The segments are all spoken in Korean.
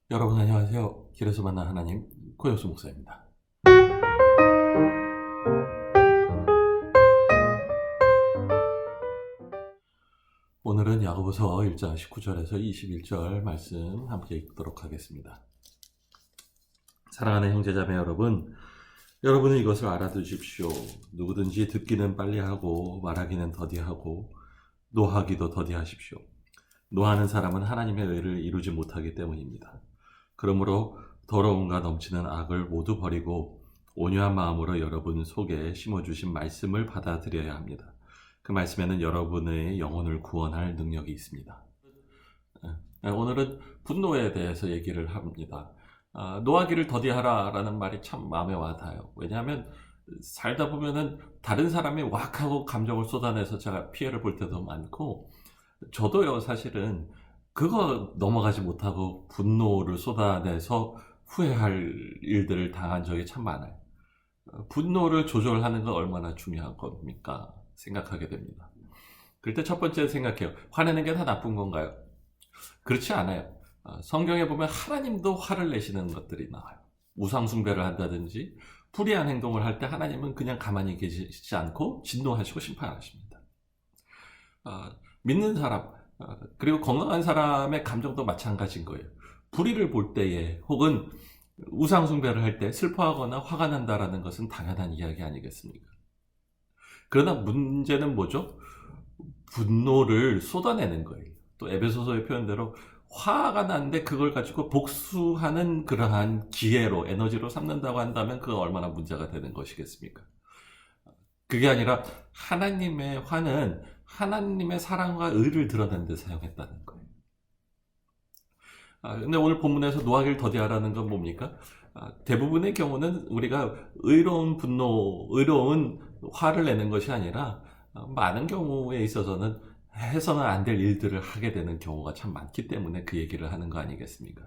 여러분 안녕하세요. 길에서 만난 하나님 고요수 목사입니다. 오늘은 야고보서 1장 19절에서 21절 말씀 함께 읽도록 하겠습니다. 사랑하는 형제자매 여러분, 여러분은 이것을 알아두십시오. 누구든지 듣기는 빨리 하고 말하기는 더디하고 노하기도 더디하십시오. 노하는 사람은 하나님의 의를 이루지 못하기 때문입니다. 그러므로 더러움과 넘치는 악을 모두 버리고 온유한 마음으로 여러분 속에 심어주신 말씀을 받아들여야 합니다. 그 말씀에는 여러분의 영혼을 구원할 능력이 있습니다. 오늘은 분노에 대해서 얘기를 합니다. 노하기를 더디하라 라는 말이 참 마음에 와닿아요. 왜냐하면 살다 보면은 다른 사람이 왁 하고 감정을 쏟아내서 제가 피해를 볼 때도 많고, 저도요 사실은 그거 넘어가지 못하고 분노를 쏟아내서 후회할 일들을 당한 적이 참 많아요. 분노를 조절하는 건 얼마나 중요한 겁니까 생각하게 됩니다. 그럴 때 첫 번째 생각해요. 화내는 게 다 나쁜 건가요? 그렇지 않아요. 성경에 보면 하나님도 화를 내시는 것들이 나와요. 우상숭배를 한다든지 불의한 행동을 할 때 하나님은 그냥 가만히 계시지 않고 진노하시고 심판하십니다. 믿는 사람, 그리고 건강한 사람의 감정도 마찬가지인 거예요. 불의를 볼 때에 혹은 우상숭배를 할 때 슬퍼하거나 화가 난다라는 것은 당연한 이야기 아니겠습니까? 그러나 문제는 뭐죠? 분노를 쏟아내는 거예요. 또 에베소서의 표현대로 화가 났는데 그걸 가지고 복수하는 그러한 기회로, 에너지로 삼는다고 한다면 그거 얼마나 문제가 되는 것이겠습니까? 그게 아니라 하나님의 화는 하나님의 사랑과 의를 드러낸 데 사용했다는 거예요. 근데 오늘 본문에서 노하기를 더디하라는 건 뭡니까? 대부분의 경우는 우리가 의로운 분노, 의로운 화를 내는 것이 아니라 많은 경우에 있어서는 해서는 안 될 일들을 하게 되는 경우가 참 많기 때문에 그 얘기를 하는 거 아니겠습니까?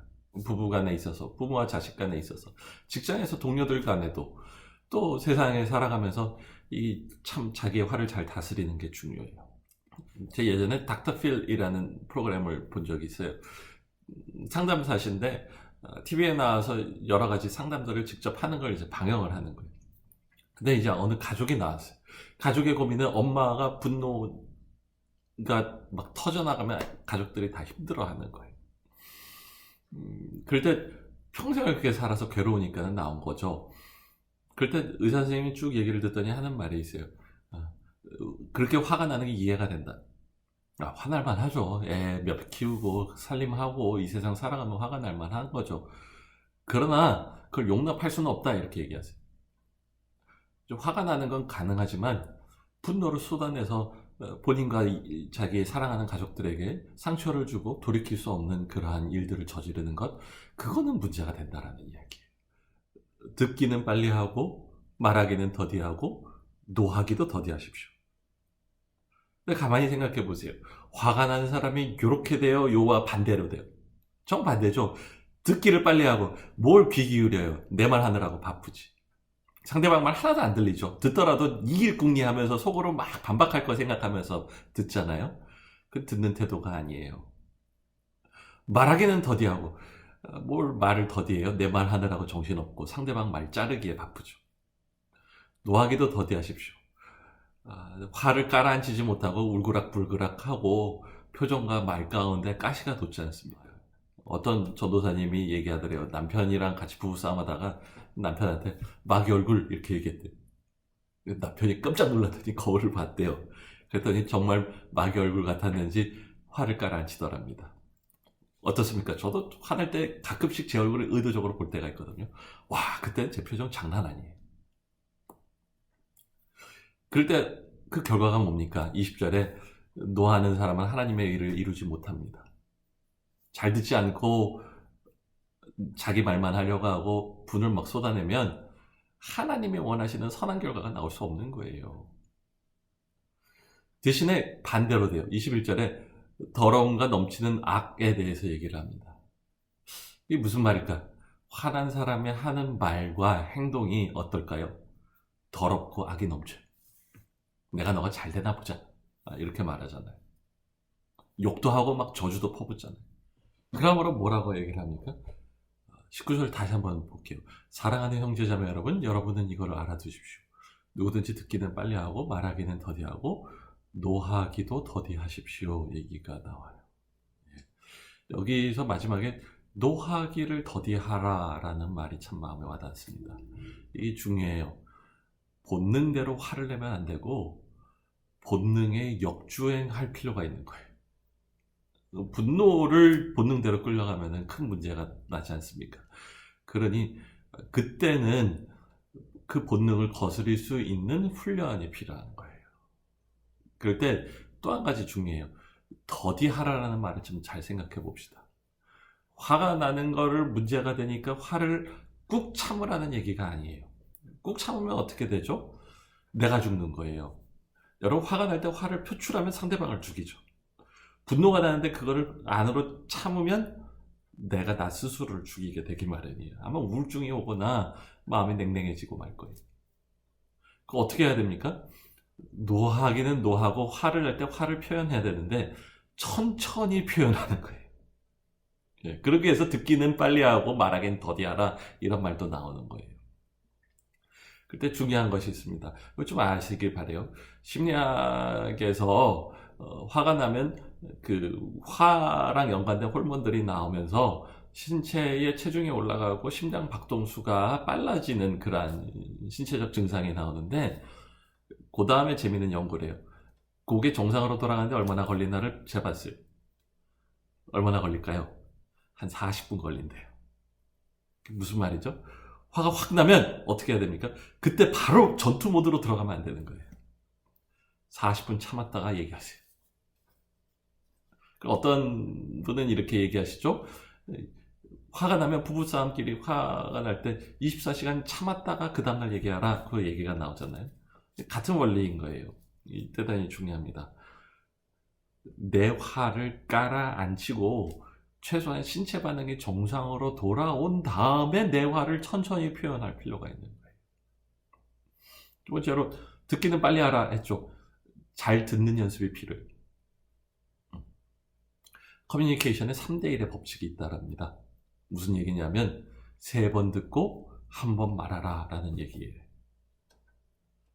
부부 간에 있어서, 부모와 자식 간에 있어서, 직장에서 동료들 간에도, 또 세상에 살아가면서 이 참 자기의 화를 잘 다스리는 게 중요해요. 제 예전에 닥터 필이라는 프로그램을 본 적이 있어요. 상담사신데 TV에 나와서 여러 가지 상담들을 직접 하는 걸 이제 방영을 하는 거예요. 근데 이제 어느 가족이 나왔어요. 가족의 고민은 엄마가 분노가 막 터져나가면 가족들이 다 힘들어하는 거예요. 그럴 때 평생을 그렇게 살아서 괴로우니까 나온 거죠. 그럴 때 의사 선생님이 쭉 얘기를 듣더니 하는 말이 있어요. 그렇게 화가 나는 게 이해가 된다. 화날만 하죠. 애 몇 키우고 살림하고 이 세상 살아가면 화가 날만 한 거죠. 그러나 그걸 용납할 수는 없다 이렇게 얘기하세요. 좀 화가 나는 건 가능하지만 분노를 쏟아내서 본인과 자기의 사랑하는 가족들에게 상처를 주고 돌이킬 수 없는 그러한 일들을 저지르는 것, 그거는 문제가 된다라는 이야기예요. 듣기는 빨리 하고 말하기는 더디하고 노하기도 더디하십시오. 근데 가만히 생각해 보세요. 화가 난 사람이 요렇게 돼요? 요와 반대로 돼요? 정반대죠. 듣기를 빨리 하고 뭘 귀 기울여요? 내 말 하느라고 바쁘지. 상대방 말 하나도 안 들리죠. 듣더라도 이길궁리하면서 속으로 막 반박할 거 생각하면서 듣잖아요. 그 듣는 태도가 아니에요. 말하기는 더디하고 뭘 말을 더디해요? 내 말 하느라고 정신없고 상대방 말 자르기에 바쁘죠. 노하기도 더디하십시오. 화를 깔아앉히지 못하고 울그락불그락하고 표정과 말 가운데 가시가 돋지 않습니다. 어떤 전도사님이 얘기하더래요. 남편이랑 같이 부부싸움하다가 남편한테 마귀 얼굴 이렇게 얘기했대요. 남편이 깜짝 놀랐더니 거울을 봤대요. 그랬더니 정말 마귀 얼굴 같았는지 화를 깔아앉히더랍니다. 어떻습니까? 저도 화날 때 가끔씩 제 얼굴을 의도적으로 볼 때가 있거든요. 와, 그때 제 표정 장난 아니에요. 그럴 때 그 결과가 뭡니까? 20절에 노하는 사람은 하나님의 의를 이루지 못합니다. 잘 듣지 않고 자기 말만 하려고 하고 분을 막 쏟아내면 하나님이 원하시는 선한 결과가 나올 수 없는 거예요. 대신에 반대로 돼요. 21절에 더러움과 넘치는 악에 대해서 얘기를 합니다. 이게 무슨 말일까? 화난 사람이 하는 말과 행동이 어떨까요? 더럽고 악이 넘쳐요. 내가 너가 잘 되나 보자. 이렇게 말하잖아요. 욕도 하고 막 저주도 퍼붓잖아요. 그러므로 뭐라고 얘기를 합니까? 19절 다시 한번 볼게요. 사랑하는 형제자매 여러분, 여러분은 이걸 알아두십시오. 누구든지 듣기는 빨리 하고 말하기는 더디하고 노하기도 더디하십시오. 얘기가 나와요. 여기서 마지막에 노하기를 더디하라 라는 말이 참 마음에 와닿습니다. 이게 중요해요. 본능대로 화를 내면 안 되고 본능에 역주행할 필요가 있는 거예요. 분노를 본능대로 끌려가면 큰 문제가 나지 않습니까? 그러니 그때는 그 본능을 거스릴 수 있는 훈련이 필요한 거예요. 그럴 때 또 한 가지 중요해요. 더디하라라는 말을 좀 잘 생각해 봅시다. 화가 나는 거를 문제가 되니까 화를 꾹 참으라는 얘기가 아니에요. 꾹 참으면 어떻게 되죠? 내가 죽는 거예요. 여러분, 화가 날 때 화를 표출하면 상대방을 죽이죠. 분노가 나는데 그거를 안으로 참으면 내가 나 스스로를 죽이게 되기 마련이에요. 아마 우울증이 오거나 마음이 냉랭해지고 말 거예요. 그거 어떻게 해야 됩니까? 노하기는 노하고 화를 낼 때 화를 표현해야 되는데 천천히 표현하는 거예요. 예, 그러기 위해서 듣기는 빨리 하고 말하기는 더디하라 이런 말도 나오는 거예요. 그때 중요한 것이 있습니다. 이거 좀 아시길 바래요. 심리학에서 화가 나면 그 화랑 연관된 호르몬들이 나오면서 신체의 체중이 올라가고 심장 박동수가 빨라지는 그러한 신체적 증상이 나오는데 그 다음에 재미있는 연구래요. 그게 정상으로 돌아가는데 얼마나 걸리나를 재봤어요. 얼마나 걸릴까요? 한 40분 걸린대요. 무슨 말이죠? 화가 확 나면 어떻게 해야 됩니까? 그때 바로 전투 모드로 들어가면 안 되는 거예요. 40분 참았다가 얘기하세요. 어떤 분은 이렇게 얘기하시죠? 화가 나면 부부싸움끼리 화가 날 때 24시간 참았다가 그 다음날 얘기하라. 그 얘기가 나오잖아요. 같은 원리인 거예요. 대단히 중요합니다. 내 화를 깔아앉히고 최소한 신체 반응이 정상으로 돌아온 다음에 내 화를 천천히 표현할 필요가 있는 거예요. 두 번째로 듣기는 빨리 하라 했죠. 잘 듣는 연습이 필요해요. 커뮤니케이션에 3대1의 법칙이 있다랍니다. 무슨 얘기냐면 3번 듣고 1번 말하라 라는 얘기예요.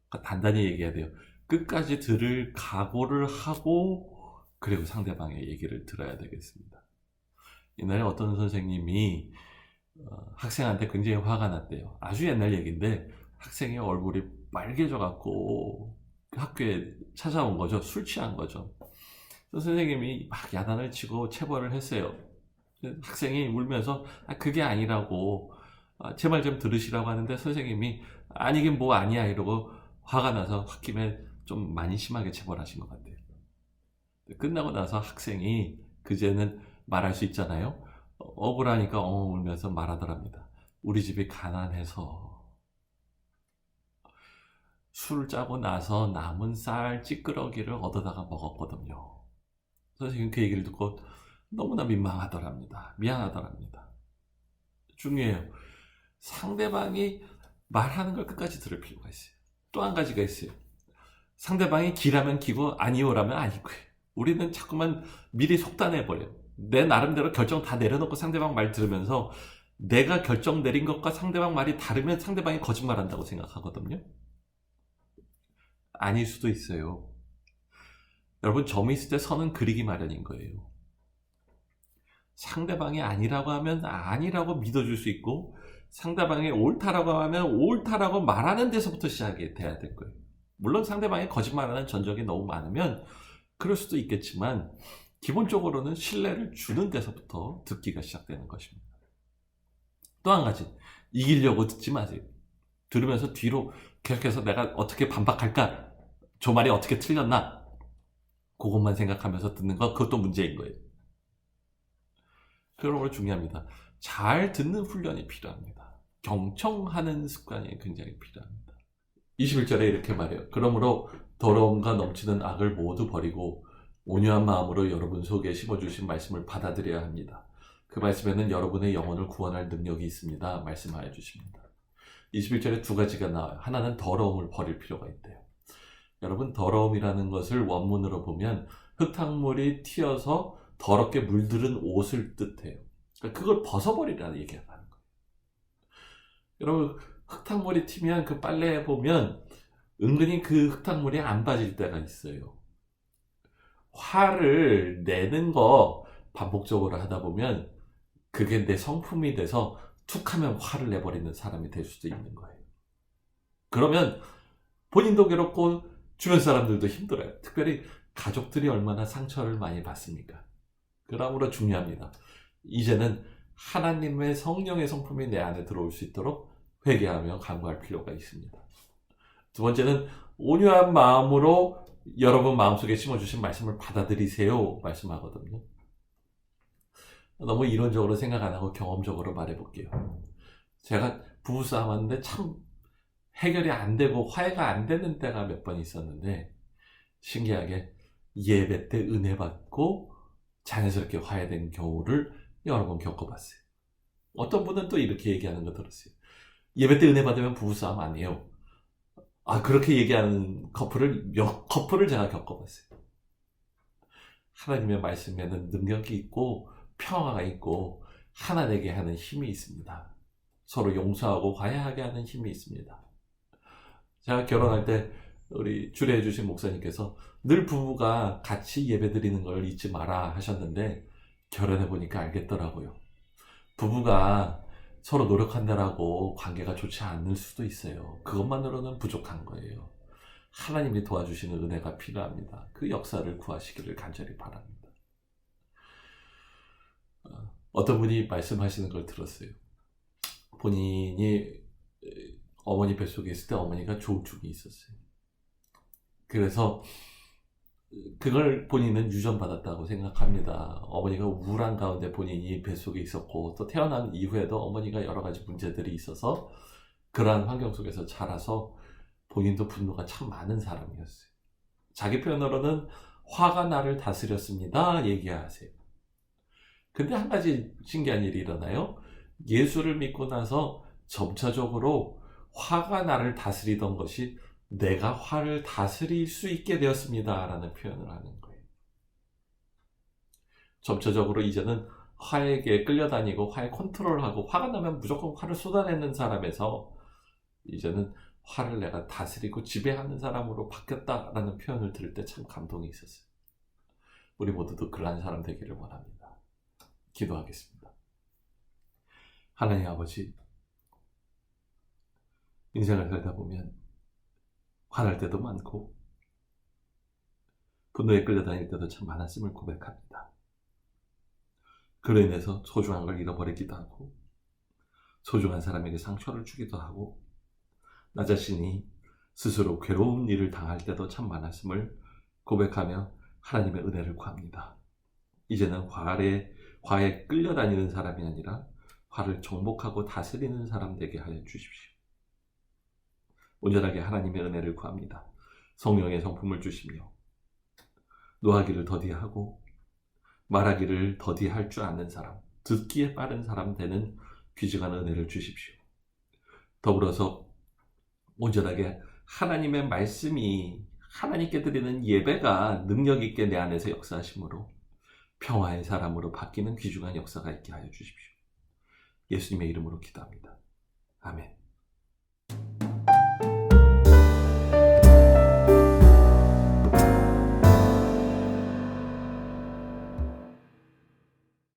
그러니까 단단히 얘기해야 돼요. 끝까지 들을 각오를 하고 그리고 상대방의 얘기를 들어야 되겠습니다. 옛날에 어떤 선생님이 학생한테 굉장히 화가 났대요. 아주 옛날 얘기인데 학생의 얼굴이 빨개져 갖고 학교에 찾아온 거죠. 술 취한 거죠. 선생님이 막 야단을 치고 체벌을 했어요. 학생이 울면서 그게 아니라고 제 말 좀 들으시라고 하는데 선생님이 아니긴 뭐 아니야 이러고 화가 나서 홧김에 좀 많이 심하게 체벌하신 것 같아요. 끝나고 나서 학생이 그제는 말할 수 있잖아요. 억울하니까 울면서 말하더랍니다. 우리 집이 가난해서 술 짜고 나서 남은 쌀 찌끄러기를 얻어다가 먹었거든요. 선생님 그 얘기를 듣고 너무나 민망하더랍니다. 미안하더랍니다. 중요해요. 상대방이 말하는 걸 끝까지 들을 필요가 있어요. 또 한 가지가 있어요. 상대방이 기라면 기고 아니오라면 아니고요. 우리는 자꾸만 미리 속단해버려요. 내 나름대로 결정 다 내려놓고 상대방 말 들으면서 내가 결정 내린 것과 상대방 말이 다르면 상대방이 거짓말한다고 생각하거든요. 아닐 수도 있어요. 여러분, 점이 있을 때 선은 그리기 마련인 거예요. 상대방이 아니라고 하면 아니라고 믿어줄 수 있고 상대방이 옳다라고 하면 옳다라고 말하는 데서부터 시작이 돼야 될 거예요. 물론 상대방이 거짓말하는 전적이 너무 많으면 그럴 수도 있겠지만 기본적으로는 신뢰를 주는 데서부터 듣기가 시작되는 것입니다. 또 한 가지, 이기려고 듣지 마세요. 들으면서 뒤로 계속해서 내가 어떻게 반박할까? 저 말이 어떻게 틀렸나? 그것만 생각하면서 듣는 것, 그것도 문제인 거예요. 그러므로 중요합니다. 잘 듣는 훈련이 필요합니다. 경청하는 습관이 굉장히 필요합니다. 21절에 이렇게 말해요. 그러므로 더러움과 넘치는 악을 모두 버리고 온유한 마음으로 여러분 속에 심어주신 말씀을 받아들여야 합니다. 그 말씀에는 여러분의 영혼을 구원할 능력이 있습니다. 말씀하여 주십니다. 21절에 두 가지가 나와요. 하나는 더러움을 버릴 필요가 있대요. 여러분, 더러움이라는 것을 원문으로 보면 흙탕물이 튀어서 더럽게 물들은 옷을 뜻해요. 그러니까 그걸 벗어버리라는 얘기가 나는 거예요. 여러분, 흙탕물이 튀면 그 빨래에 보면 은근히 그 흙탕물이 안 빠질 때가 있어요. 화를 내는 거 반복적으로 하다 보면 그게 내 성품이 돼서 툭 하면 화를 내버리는 사람이 될 수도 있는 거예요. 그러면 본인도 괴롭고 주변 사람들도 힘들어요. 특별히 가족들이 얼마나 상처를 많이 받습니까? 그러므로 중요합니다. 이제는 하나님의 성령의 성품이 내 안에 들어올 수 있도록 회개하며 간구할 필요가 있습니다. 두 번째는 온유한 마음으로 여러분 마음속에 심어주신 말씀을 받아들이세요 말씀하거든요. 너무 이론적으로 생각 안 하고 경험적으로 말해볼게요. 제가 부부싸움 하는데 참 해결이 안 되고 화해가 안 되는 때가 몇 번 있었는데 신기하게 예배 때 은혜 받고 자연스럽게 화해된 경우를 여러 번 겪어봤어요. 어떤 분은 또 이렇게 얘기하는 거 들었어요. 예배 때 은혜 받으면 부부싸움 아니에요. 그렇게 얘기하는 몇 커플을 제가 겪어봤어요. 하나님의 말씀에는 능력이 있고 평화가 있고 하나 되게 하는 힘이 있습니다. 서로 용서하고 화해하게 하는 힘이 있습니다. 제가 결혼할 때 우리 주례해 주신 목사님께서 늘 부부가 같이 예배 드리는 걸 잊지 마라 하셨는데 결혼해 보니까 알겠더라고요. 부부가 서로 노력한다라고 관계가 좋지 않을 수도 있어요. 그것만으로는 부족한 거예요. 하나님이 도와주시는 은혜가 필요합니다. 그 역사를 구하시기를 간절히 바랍니다. 어떤 분이 말씀하시는 걸 들었어요. 본인이 어머니 뱃속에 있을 때 어머니가 조울증이 있었어요. 그래서 그걸 본인은 유전받았다고 생각합니다. 어머니가 우울한 가운데 본인이 뱃속에 있었고 또 태어난 이후에도 어머니가 여러 가지 문제들이 있어서 그러한 환경 속에서 자라서 본인도 분노가 참 많은 사람이었어요. 자기 표현으로는 화가 나를 다스렸습니다 얘기하세요. 근데 한 가지 신기한 일이 일어나요. 예수를 믿고 나서 점차적으로 화가 나를 다스리던 것이 내가 화를 다스릴 수 있게 되었습니다 라는 표현을 하는 거예요. 점차적으로 이제는 화에게 끌려다니고 화에 컨트롤하고 화가 나면 무조건 화를 쏟아내는 사람에서 이제는 화를 내가 다스리고 지배하는 사람으로 바뀌었다라는 표현을 들을 때 참 감동이 있었어요. 우리 모두도 그러한 사람 되기를 원합니다. 기도하겠습니다. 하나님 아버지, 인생을 살다 보면 화날 때도 많고 분노에 끌려다닐 때도 참 많았음을 고백합니다. 그로 인해서 소중한 걸 잃어버리기도 하고 소중한 사람에게 상처를 주기도 하고 나 자신이 스스로 괴로운 일을 당할 때도 참 많았음을 고백하며 하나님의 은혜를 구합니다. 이제는 화에 끌려다니는 사람이 아니라 화를 정복하고 다스리는 사람 되게 하여 주십시오. 온전하게 하나님의 은혜를 구합니다. 성령의 성품을 주시며 노하기를 더디하고 말하기를 더디할 줄 아는 사람, 듣기에 빠른 사람 되는 귀중한 은혜를 주십시오. 더불어서 온전하게 하나님의 말씀이 하나님께 드리는 예배가 능력 있게 내 안에서 역사하심으로 평화의 사람으로 바뀌는 귀중한 역사가 있게 하여 주십시오. 예수님의 이름으로 기도합니다. 아멘.